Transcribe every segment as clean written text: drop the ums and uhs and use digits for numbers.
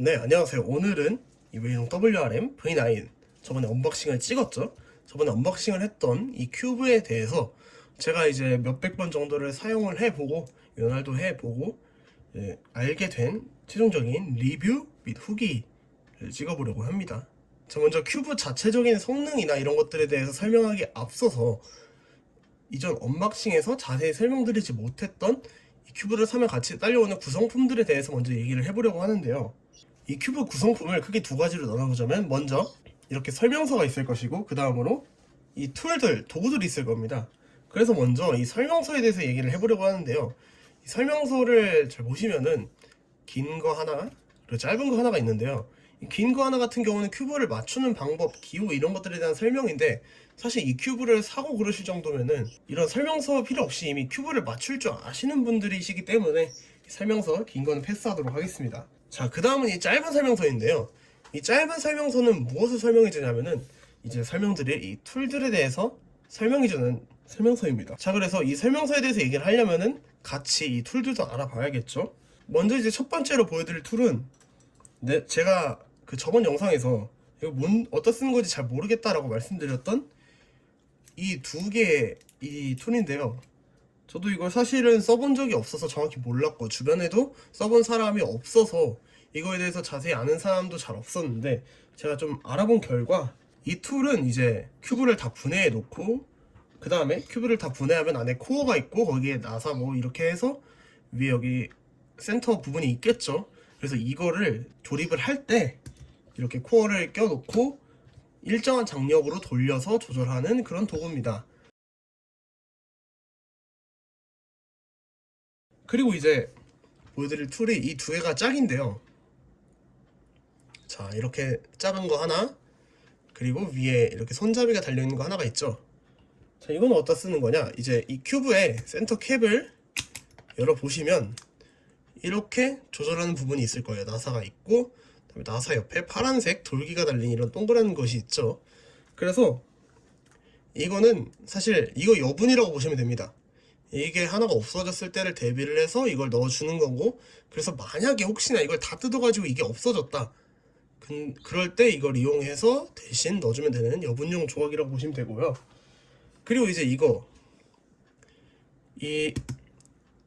네, 안녕하세요. 오늘은 이웨이용 WRM V9 저번에 언박싱을 찍었죠. 저번에 언박싱을 했던 이 큐브에 대해서 제가 이제 몇백 번 정도를 사용을 해보고 연할도 해보고 알게 된 최종적인 리뷰 및 후기를 찍어보려고 합니다. 자, 먼저 큐브 자체적인 성능이나 이런 것들에 대해서 설명하기 앞서서 이전 언박싱에서 자세히 설명드리지 못했던 이 큐브를 사면 같이 딸려오는 구성품들에 대해서 먼저 얘기를 해보려고 하는데요. 이 큐브 구성품을 크게 두 가지로 나눠보자면, 먼저 이렇게 설명서가 있을 것이고, 그 다음으로 이 툴들, 도구들이 있을 겁니다. 그래서 먼저 이 설명서에 대해서 얘기를 해보려고 하는데요. 이 설명서를 잘 보시면은 긴 거 하나, 그리고 짧은 거 하나가 있는데요. 긴 거 하나 같은 경우는 큐브를 맞추는 방법, 기호 이런 것들에 대한 설명인데, 사실 이 큐브를 사고 그러실 정도면은 이런 설명서 필요 없이 이미 큐브를 맞출 줄 아시는 분들이시기 때문에 설명서 긴 거는 패스하도록 하겠습니다. 자, 그 다음은 이 짧은 설명서인데요. 이 짧은 설명서는 무엇을 설명해 주냐면은 이제 설명드릴 이 툴들에 대해서 설명해 주는 설명서입니다. 자, 그래서 이 설명서에 대해서 얘기를 하려면은 같이 이 툴들도 알아봐야겠죠. 먼저 이제 첫 번째로 보여드릴 툴은 제가 그 저번 영상에서 이거 어디다 쓰는 건지 잘 모르겠다라고 말씀드렸던 이 두 개의 이 툴인데요. 저도 이걸 사실은 써본 적이 없어서 정확히 몰랐고, 주변에도 써본 사람이 없어서 이거에 대해서 자세히 아는 사람도 잘 없었는데, 제가 좀 알아본 결과 이 툴은 이제 큐브를 다 분해해 놓고, 그 다음에 큐브를 다 분해하면 안에 코어가 있고, 거기에 나사 뭐 이렇게 해서 위에 여기 센터 부분이 있겠죠. 그래서 이거를 조립을 할 때 이렇게 코어를 껴놓고 일정한 장력으로 돌려서 조절하는 그런 도구입니다. 그리고 이제 보여드릴 툴이 이 두 개가 짝인데요. 자, 이렇게 작은 거 하나, 그리고 위에 이렇게 손잡이가 달려있는 거 하나가 있죠. 자, 이건 어디다 쓰는 거냐, 이제 이 큐브의 센터 캡을 열어보시면 이렇게 조절하는 부분이 있을 거예요. 나사가 있고, 그다음에 나사 옆에 파란색 돌기가 달린 이런 동그란 것이 있죠. 그래서 이거는 사실 이거 여분이라고 보시면 됩니다. 이게 하나가 없어졌을 때를 대비를 해서 이걸 넣어주는 거고, 그래서 만약에 혹시나 이걸 다 뜯어가지고 이게 없어졌다, 그럴 때 이걸 이용해서 대신 넣어주면 되는 여분용 조각이라고 보시면 되고요. 그리고 이제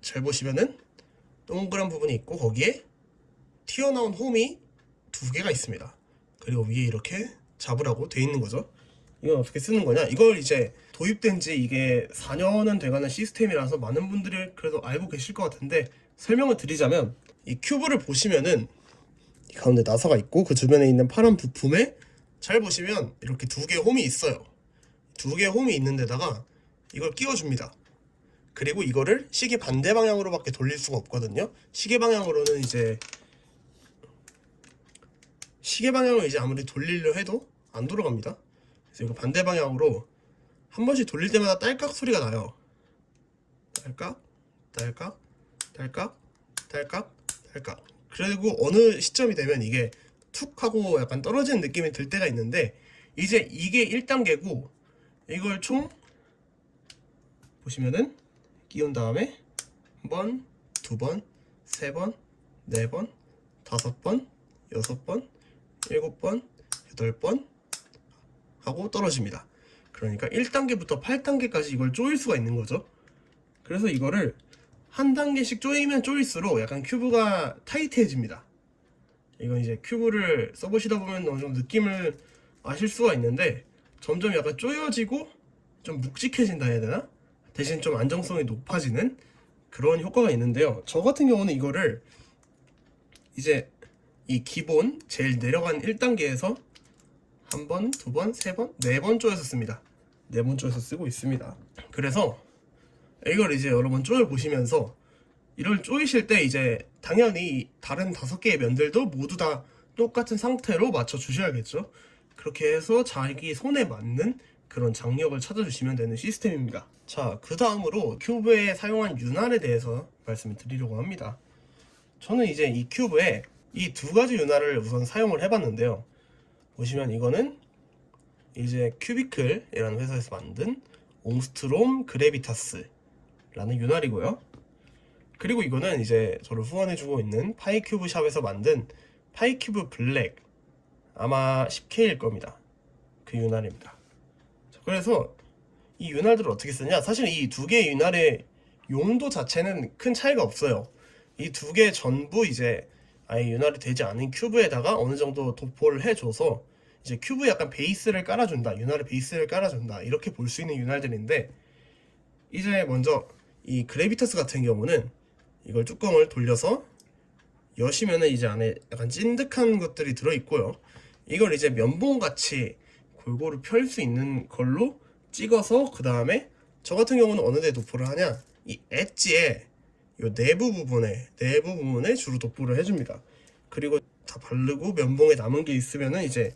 잘 보시면은 동그란 부분이 있고, 거기에 튀어나온 홈이 두 개가 있습니다. 그리고 위에 이렇게 잡으라고 돼 있는 거죠. 이건 어떻게 쓰는 거냐, 이걸 이제 도입된 지 이게 4년은 돼가는 시스템이라서 많은 분들이 그래도 알고 계실 것 같은데, 설명을 드리자면, 이 큐브를 보시면은 이 가운데 나사가 있고, 그 주변에 있는 파란 부품에 잘 보시면 이렇게 두 개의 홈이 있어요. 두 개의 홈이 있는 데다가 이걸 끼워줍니다. 그리고 이거를 시계 반대 방향으로밖에 돌릴 수가 없거든요. 시계 방향으로는 시계 방향을 이제 아무리 돌리려 해도 안 돌아갑니다. 그래서 이거 반대 방향으로 한 번씩 돌릴 때마다 딸깍 소리가 나요. 딸깍, 딸깍, 딸깍, 딸깍, 딸깍. 그리고 어느 시점이 되면 이게 툭 하고 약간 떨어지는 느낌이 들 때가 있는데, 이제 이게 1단계고 이걸 총 보시면은 끼운 다음에 한 번, 두 번, 세 번, 네 번, 다섯 번, 여섯 번, 일곱 번, 여덟 번 하고 떨어집니다. 그러니까 1단계부터 8단계까지 이걸 조일 수가 있는 거죠. 그래서 이거를 한 단계씩 조이면 조일수록 약간 큐브가 타이트해집니다. 이건 이제 큐브를 써보시다 보면 어느 정도 느낌을 아실 수가 있는데, 점점 약간 조여지고 좀 묵직해진다 해야 되나? 대신 좀 안정성이 높아지는 그런 효과가 있는데요. 저 같은 경우는 이거를 이제 이 기본 제일 내려간 1단계에서 한 번, 두 번, 세 번, 네 번 조여서 씁니다. 네 번 조여서 쓰고 있습니다. 그래서 이걸 이제 여러 번 조여 보시면서, 이걸 조이실 때 이제 당연히 다른 5개의 면들도 모두 다 똑같은 상태로 맞춰 주셔야겠죠. 그렇게 해서 자기 손에 맞는 그런 장력을 찾아주시면 되는 시스템입니다. 자, 그 다음으로 큐브에 사용한 윤활에 대해서 말씀을 드리려고 합니다. 저는 이제 이 큐브에 이 두 가지 윤활을 우선 사용을 해봤는데요. 보시면 이거는 이제 큐비클이라는 회사에서 만든 옹스트롬 그래비타스라는 윤활이고요. 그리고 이거는 이제 저를 후원해주고 있는 파이큐브 샵에서 만든 파이큐브 블랙 아마 10K일 겁니다. 그 윤활입니다. 자, 그래서 이 윤활들을 어떻게 쓰냐, 사실 이 두 개의 윤활의 용도 자체는 큰 차이가 없어요. 이 두 개 전부 이제 아예 윤활이 되지 않은 큐브에다가 어느 정도 도포를 해줘서 이제 큐브에 약간 베이스를 깔아준다, 윤활의 베이스를 깔아준다, 이렇게 볼 수 있는 윤활들인데, 이제 먼저 이 그래비터스 같은 경우는 이걸 뚜껑을 돌려서 여시면은 이제 안에 약간 찐득한 것들이 들어있고요. 이걸 이제 면봉같이 골고루 펼 수 있는 걸로 찍어서 그 다음에 저 같은 경우는 어느 데 도포를 하냐, 이 엣지에 요 내부 부분에 주로 도포를 해줍니다. 그리고 다 바르고 면봉에 남은 게 있으면은 이제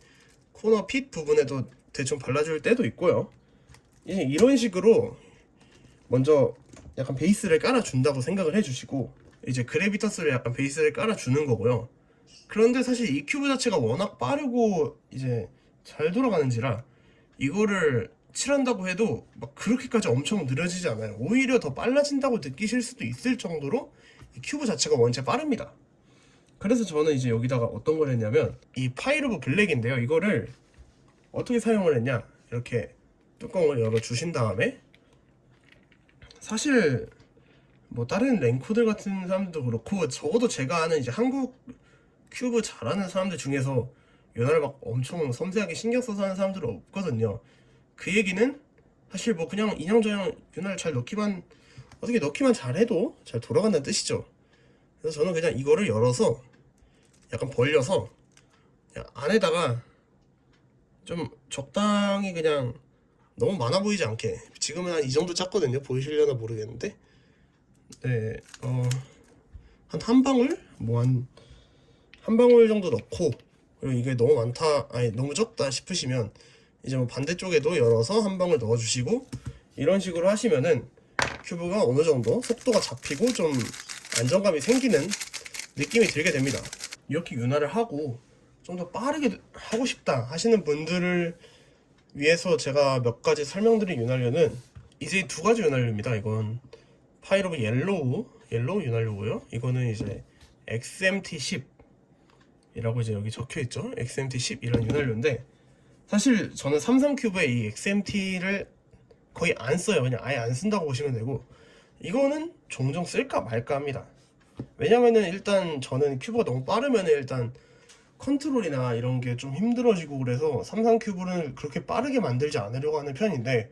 코너 핏 부분에도 대충 발라줄 때도 있고요. 이제 이런 식으로 먼저 약간 베이스를 깔아준다고 생각을 해주시고, 이제 그래비터스를 약간 베이스를 깔아주는 거고요. 그런데 사실 이 큐브 자체가 워낙 빠르고 이제 잘 돌아가는지라 이거를 칠한다고 해도 막 그렇게까지 엄청 느려지지 않아요. 오히려 더 빨라진다고 느끼실 수도 있을 정도로 이 큐브 자체가 원체 빠릅니다. 그래서 저는 이제 여기다가 어떤 걸 했냐면 이 파이르브 블랙인데요, 이거를 어떻게 사용을 했냐, 이렇게 뚜껑을 열어 주신 다음에, 사실 뭐 다른 랭코들 같은 사람들도 그렇고 적어도 제가 아는 이제 한국 큐브 잘하는 사람들 중에서 연화를 막 엄청 섬세하게 신경 써서 하는 사람들은 없거든요. 그 얘기는 사실 뭐 그냥 인형저형 윤활 잘 넣기만, 어떻게 넣기만 잘해도 잘 돌아간다는 뜻이죠. 그래서 저는 그냥 이거를 열어서 약간 벌려서 그냥 안에다가 좀 적당히, 그냥 너무 많아 보이지 않게, 지금은 한 이 정도 짰거든요. 보이시려나 모르겠는데, 네, 한 방울? 뭐 한 방울 정도 넣고, 그리고 이게 너무 많다, 아니 너무 적다 싶으시면 이제 뭐 반대쪽에도 열어서 한 방울 넣어주시고, 이런 식으로 하시면은 큐브가 어느 정도 속도가 잡히고 좀 안정감이 생기는 느낌이 들게 됩니다. 이렇게 윤활을 하고 좀 더 빠르게 하고 싶다 하시는 분들을 위해서 제가 몇 가지 설명드린 윤활유는 이제 두 가지 윤활유입니다. 이건 파이로브 옐로우 윤활유고요. 이거는 이제 XMT10 이라고 이제 여기 적혀 있죠. XMT10 이런 윤활유인데, 사실 저는 삼성큐브에 이 XMT를 거의 안 써요. 그냥 아예 안 쓴다고 보시면 되고, 이거는 종종 쓸까 말까 합니다. 왜냐면은 일단 저는 큐브가 너무 빠르면 일단 컨트롤이나 이런 게 좀 힘들어지고, 그래서 삼성 큐브를 그렇게 빠르게 만들지 않으려고 하는 편인데,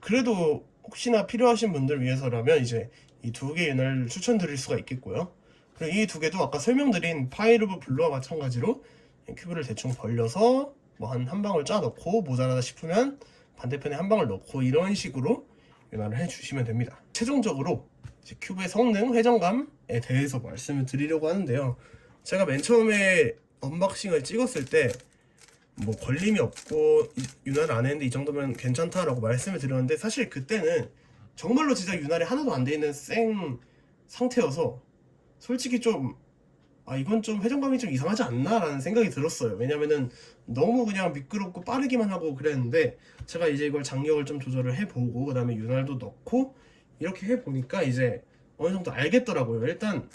그래도 혹시나 필요하신 분들 위해서라면 이제 이 두 개 윤활을 추천드릴 수가 있겠고요. 그리고 이 두 개도 아까 설명드린 파이르브 블루와 마찬가지로 큐브를 대충 벌려서 뭐 한 방울 짜 넣고, 모자라다 싶으면 반대편에 한 방울 넣고, 이런 식으로 윤활을 해주시면 됩니다. 최종적으로 이제 큐브의 성능, 회전감에 대해서 말씀을 드리려고 하는데요. 제가 맨 처음에 언박싱을 찍었을 때 뭐 걸림이 없고 윤활을 안 했는데 이 정도면 괜찮다라고 말씀을 드렸는데, 사실 그때는 정말로 진짜 윤활이 하나도 안 돼 있는 생 상태여서 솔직히 좀 이건 좀 회전감이 좀 이상하지 않나 라는 생각이 들었어요. 왜냐면은 너무 그냥 미끄럽고 빠르기만 하고 그랬는데, 제가 이제 이걸 장력을 좀 조절을 해보고 그 다음에 윤활도 넣고 이렇게 해보니까 이제 어느 정도 알겠더라고요. 일단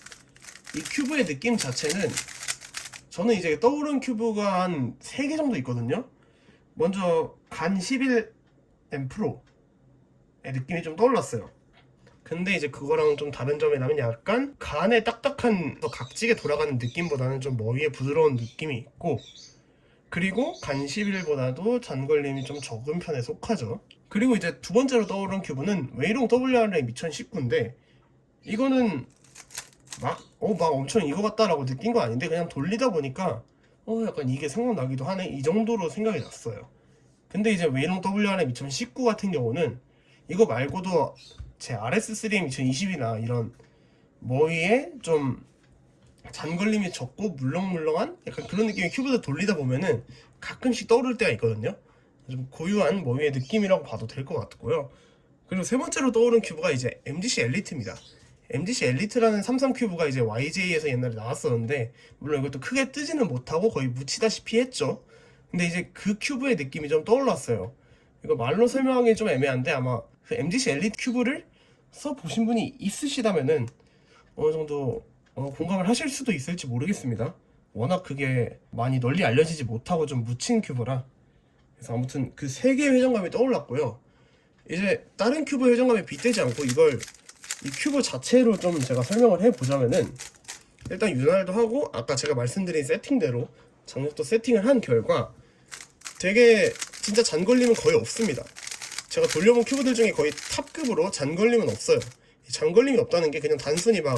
이 큐브의 느낌 자체는, 저는 이제 떠오른 큐브가 한 3개 정도 있거든요. 먼저 간 11M 프로의 느낌이 좀 떠올랐어요. 근데 이제 그거랑 좀 다른 점이라면 약간 간에 딱딱한 각지게 돌아가는 느낌보다는 좀 머리에 부드러운 느낌이 있고, 그리고 간 11보다도 잔걸림이 좀 적은 편에 속하죠. 그리고 이제 두 번째로 떠오른 큐브는 웨이롱 WRM 2019인데, 이거는 막 엄청 이거 같다라고 느낀 거 아닌데, 그냥 돌리다 보니까 약간 이게 생각나기도 하네, 이 정도로 생각이 났어요. 근데 이제 웨이롱 WRM 2019 같은 경우는 이거 말고도 제 RS3M 2020이나 이런 머리에 좀 잔걸림이 적고 물렁물렁한 약간 그런 느낌의 큐브를 돌리다 보면은 가끔씩 떠오를 때가 있거든요. 좀 고유한 머리의 느낌이라고 봐도 될 것 같고요. 그리고 세 번째로 떠오른 큐브가 이제 MGC 엘리트입니다. MGC 엘리트라는 삼성 큐브가 이제 YJ에서 옛날에 나왔었는데, 물론 이것도 크게 뜨지는 못하고 거의 묻히다시피 했죠. 근데 이제 그 큐브의 느낌이 좀 떠올랐어요. 이거 말로 설명하기 좀 애매한데, 아마 그 MGC 엘리트 큐브를 써보신 분이 있으시다면은 어느 정도 공감을 하실 수도 있을지 모르겠습니다. 워낙 그게 많이 널리 알려지지 못하고 좀 묻힌 큐브라, 그래서 아무튼 그 세 개의 회전감이 떠올랐고요. 이제 다른 큐브 회전감에 빗대지 않고 이걸 이 큐브 자체로 좀 제가 설명을 해보자면은, 일단 윤활도 하고 아까 제가 말씀드린 세팅대로 장력도 세팅을 한 결과 되게 진짜 잔걸림은 거의 없습니다. 제가 돌려본 큐브들 중에 거의 탑급으로 잔걸림은 없어요. 이 잔걸림이 없다는 게 그냥 단순히 막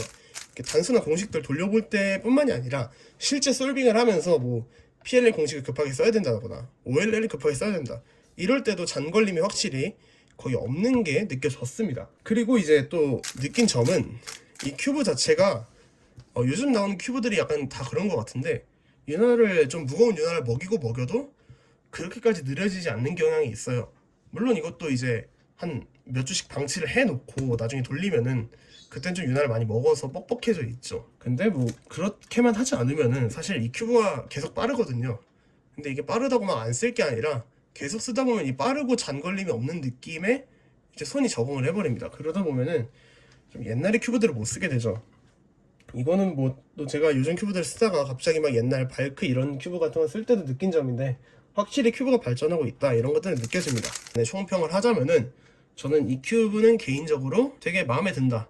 단순한 공식들 돌려볼 때뿐만이 아니라 실제 솔빙을 하면서 뭐 PLL 공식을 급하게 써야 된다거나 OLL을 급하게 써야 된다, 이럴 때도 잔걸림이 확실히 거의 없는 게 느껴졌습니다. 그리고 이제 또 느낀 점은 이 큐브 자체가 요즘 나오는 큐브들이 약간 다 그런 것 같은데, 윤활을 좀 무거운 윤활을 먹여도 그렇게까지 느려지지 않는 경향이 있어요. 물론 이것도 이제 한 몇 주씩 방치를 해놓고 나중에 돌리면은 그땐 좀 윤활을 많이 먹어서 뻑뻑해져 있죠. 근데 뭐 그렇게만 하지 않으면은 사실 이 큐브가 계속 빠르거든요. 근데 이게 빠르다고만 안 쓸 게 아니라 계속 쓰다 보면 이 빠르고 잔걸림이 없는 느낌에 이제 손이 적응을 해버립니다. 그러다 보면은 좀 옛날의 큐브들을 못 쓰게 되죠. 이거는 뭐 또 제가 요즘 큐브들 쓰다가 갑자기 막 옛날 발크 이런 큐브 같은 거 쓸 때도 느낀 점인데, 확실히 큐브가 발전하고 있다 이런 것들은 느껴집니다. 네, 총평을 하자면은 저는 이 큐브는 개인적으로 되게 마음에 든다.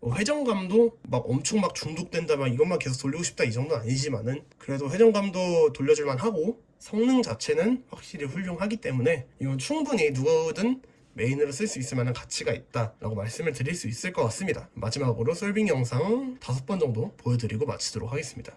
회전감도 막 엄청 막 중독된다, 막 이것만 계속 돌리고 싶다 이 정도는 아니지만은 그래도 회전감도 돌려줄만 하고 성능 자체는 확실히 훌륭하기 때문에 이건 충분히 누구든 메인으로 쓸 수 있을 만한 가치가 있다라고 말씀을 드릴 수 있을 것 같습니다. 마지막으로 솔빙 영상 5번 정도 보여드리고 마치도록 하겠습니다.